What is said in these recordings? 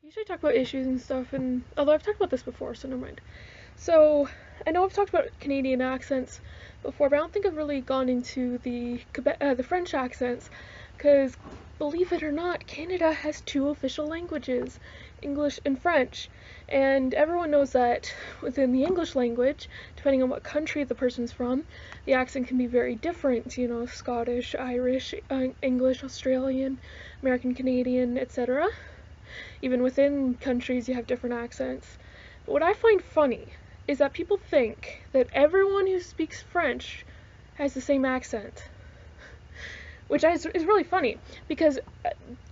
usually talk about issues and stuff, and although I've talked about this before, so never mind. So I know I've talked about Canadian accents before, but I don't think I've really gone into the French accents, because believe it or not, Canada has two official languages, English and French, and everyone knows that within the English language, depending on what country the person's from, the accent can be very different. You know, Scottish, Irish, English, Australian, American, Canadian, etc. Even within countries, you have different accents. But what I find funny is that people think that everyone who speaks French has the same accent, which is really funny because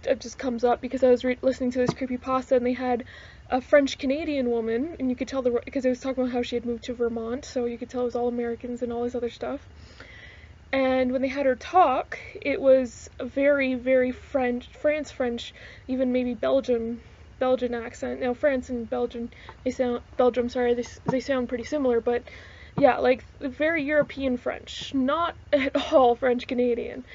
it just comes up because I was listening to this creepypasta and they had a French Canadian woman, and you could tell because it was talking about how she had moved to Vermont, so you could tell it was all Americans and all this other stuff. And when they had her talk, it was a very, very France French, even maybe Belgian accent. Now France and Belgium, sorry, they sound pretty similar, but yeah, like very European French, not at all French Canadian.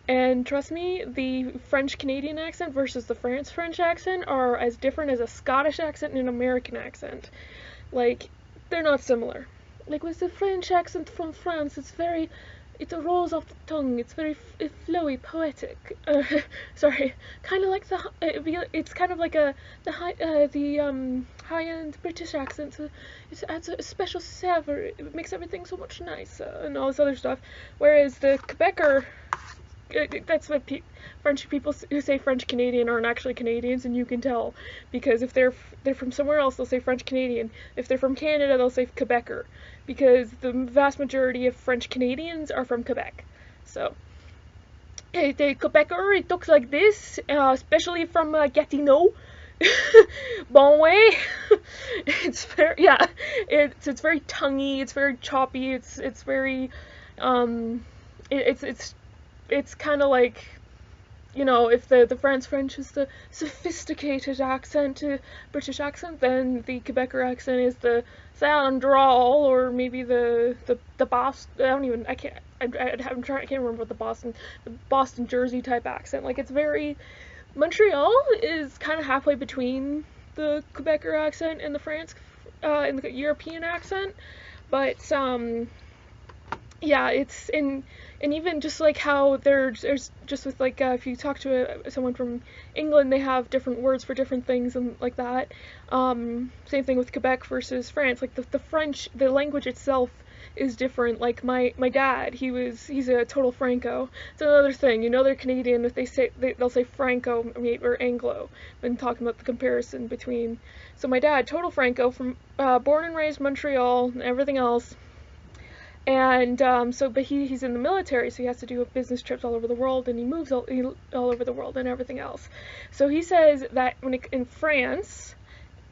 And trust me, the French Canadian accent versus the France French accent are as different as a Scottish accent and an American accent. Like, they're not similar. Like with the French accent from France, it rolls off the tongue. It's very flowy, poetic. Sorry, kind of like it's kind of like the high-end British accent. So it adds a special savor. It makes everything so much nicer and all this other stuff. Whereas the Quebecer, that's what French people who say French Canadian aren't actually Canadians, and you can tell because if they're from somewhere else, they'll say French Canadian. If they're from Canada, they'll say Quebecer because the vast majority of French Canadians are from Quebec. So the Quebecer, it looks like this, especially from Gatineau. Bon way. It's very tonguey. It's very choppy. It's very it's kind of like, you know, if the France French is the sophisticated accent, British accent, then the Quebecer accent is the sound drawl, or maybe the Boston. I can't remember what the Boston Jersey type accent. Like it's very Montreal is kind of halfway between the Quebecer accent and the and the European accent, but yeah, it's in. And even just like how there's just with like if you talk to someone from England, they have different words for different things and like that. Same thing with Quebec versus France. Like the French, the language itself is different. Like my dad, he's a total Franco. It's another thing. You know they're Canadian if they'll say Franco or Anglo when talking about the comparison between. So my dad, total Franco, from born and raised Montreal and everything else. And but he's in the military, so he has to do business trips all over the world, and he moves all over the world and everything else. So he says that in France,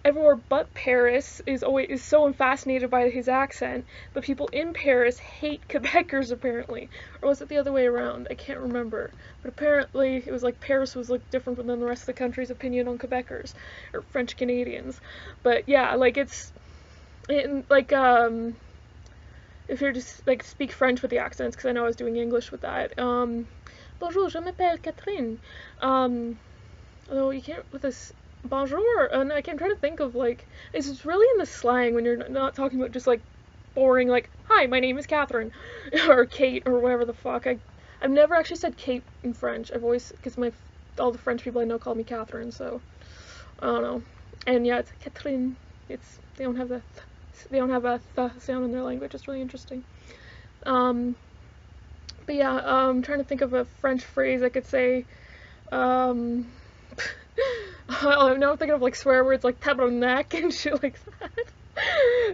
everywhere but Paris is so fascinated by his accent, but people in Paris hate Quebecers apparently, or was it the other way around? I can't remember. But apparently it was like Paris was like different than the rest of the country's opinion on Quebecers or French Canadians. But yeah, like if you're just like speak French with the accents, because I know I was doing English with that. Bonjour, je m'appelle Catherine. Although you can't with this bonjour, and I'm trying to think of like it's really in the slang when you're not talking about just like boring like hi, my name is Catherine or Kate or whatever the fuck. I've never actually said Kate in French. I've always because all the French people I know call me Catherine, so I don't know. And yeah, it's Catherine. They don't have a th sound in their language. It's really interesting. But yeah, I'm trying to think of a French phrase I could say. I'm now thinking of like swear words like tabarnak and shit like that.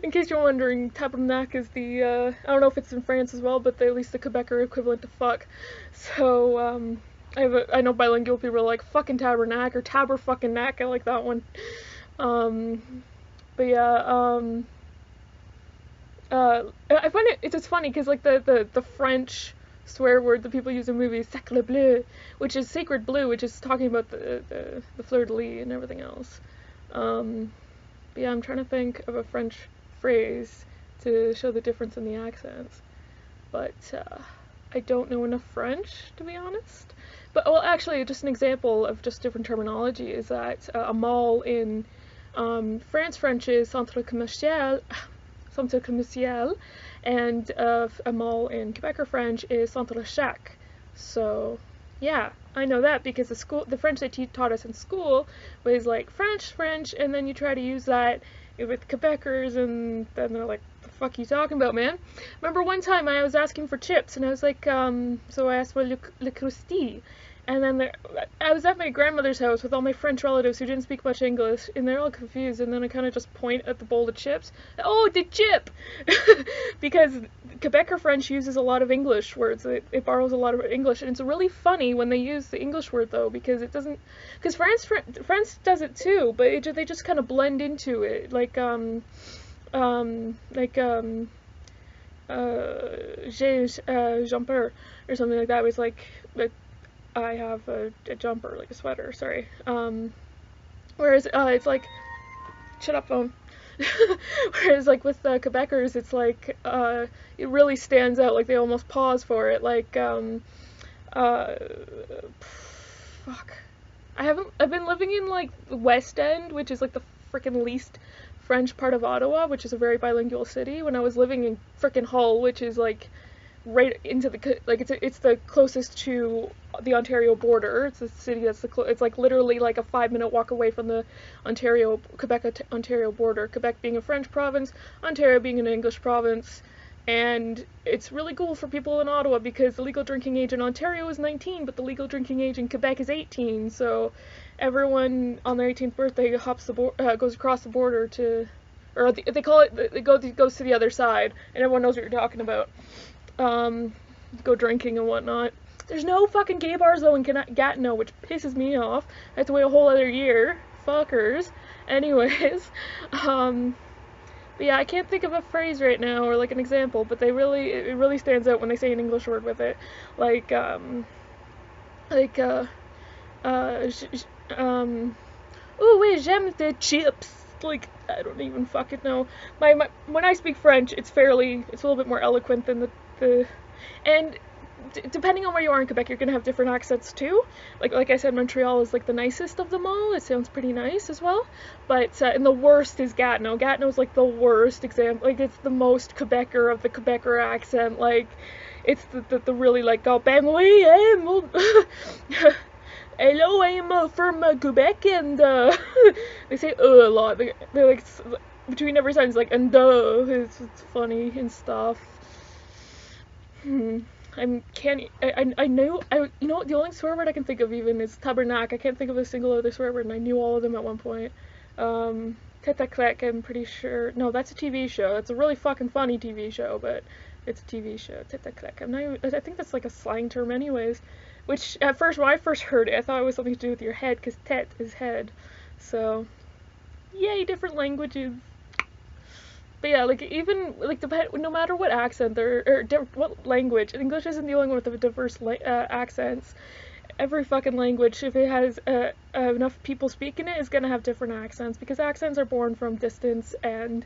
In case you're wondering, tabarnak is I don't know if it's in France as well, but at least the Quebecer equivalent to fuck. So, I know bilingual people are like fucking tabarnak or taber fucking knack. I like that one. But yeah, I find it's just funny because like the French swear word that people use in movies, sacre bleu, which is sacred blue, which is talking about the fleur de lis and everything else. But yeah, I'm trying to think of a French phrase to show the difference in the accents, but I don't know enough French to be honest. But, well, actually, just an example of just different terminology is that a mall in French is centre commercial, and a mall in Quebec French is centre chac. So, yeah, I know that because the French they taught us in school was like French, and then you try to use that with Quebecers, and then they're like, "The fuck you talking about, man?" Remember one time I was asking for chips, and I was like, so I asked for le croustille, and then I was at my grandmother's house with all my French relatives who didn't speak much English, and they're all confused, and then I kind of just point at the bowl of chips. Oh, the chip! Because Quebec French uses a lot of English words. It borrows a lot of English, and it's really funny when they use the English word, though, because it doesn't... Because France does it, too, but they just kind of blend into it. J'ai jumper, or something like that. It was like... I have a jumper, like a sweater, sorry. Whereas, it's like, shut up, phone. Whereas, like, with the Quebecers, it's like, it really stands out, like, they almost pause for it, like, fuck. I've been living in, like, the West End, which is, like, the frickin' least French part of Ottawa, which is a very bilingual city, when I was living in frickin' Hull, which is, like, right into the, like, it's the closest to the Ontario border. It's a city that's it's like literally like a 5-minute walk away from the Quebec-Ontario border. Quebec being a French province, Ontario being an English province, and it's really cool for people in Ottawa because the legal drinking age in Ontario is 19, but the legal drinking age in Quebec is 18, so everyone on their 18th birthday goes across the border to, or they call it, goes to the other side, and everyone knows what you're talking about. Go drinking and whatnot. There's no fucking gay bars though in Gatineau, which pisses me off. I have to wait a whole other year. Fuckers. Anyways, but yeah, I can't think of a phrase right now or like an example, but it really stands out when they say an English word with it. Like, ooh, oui, j'aime the chips. Like, I don't even fucking know. When I speak French, it's a little bit more eloquent than and depending on where you are in Quebec, you're gonna have different accents too. Like I said, Montreal is like the nicest of them all. It sounds pretty nice as well. But and the worst is Gatineau. Gatineau is like the worst example. Like it's the most Quebecer of the Quebecer accent. Like it's the really like, oh ben oui, hello, I'm from Quebec, and they say a lot. They're like between every sentence, like, and it's funny and stuff. I know, you know what, the only swear word I can think of even is tabernacle. I can't think of a single other swear word, and I knew all of them at one point. Tete-a-clec, I'm pretty sure. No, that's a TV show. It's a really fucking funny TV show, but it's a TV show. Tete-a-clec. I think that's like a slang term anyways. Which, at first, when I first heard it, I thought it was something to do with your head, because tete is head. So, yay, different languages. But yeah, like, even, like, no matter what accent or what language, English isn't the only one with the diverse accents. Every fucking language, if it has enough people speaking it, is gonna have different accents, because accents are born from distance and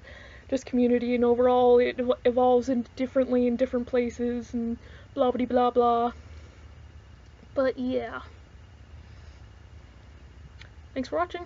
just community, and overall it evolves differently in different places, and blah blah blah blah. But yeah. Thanks for watching.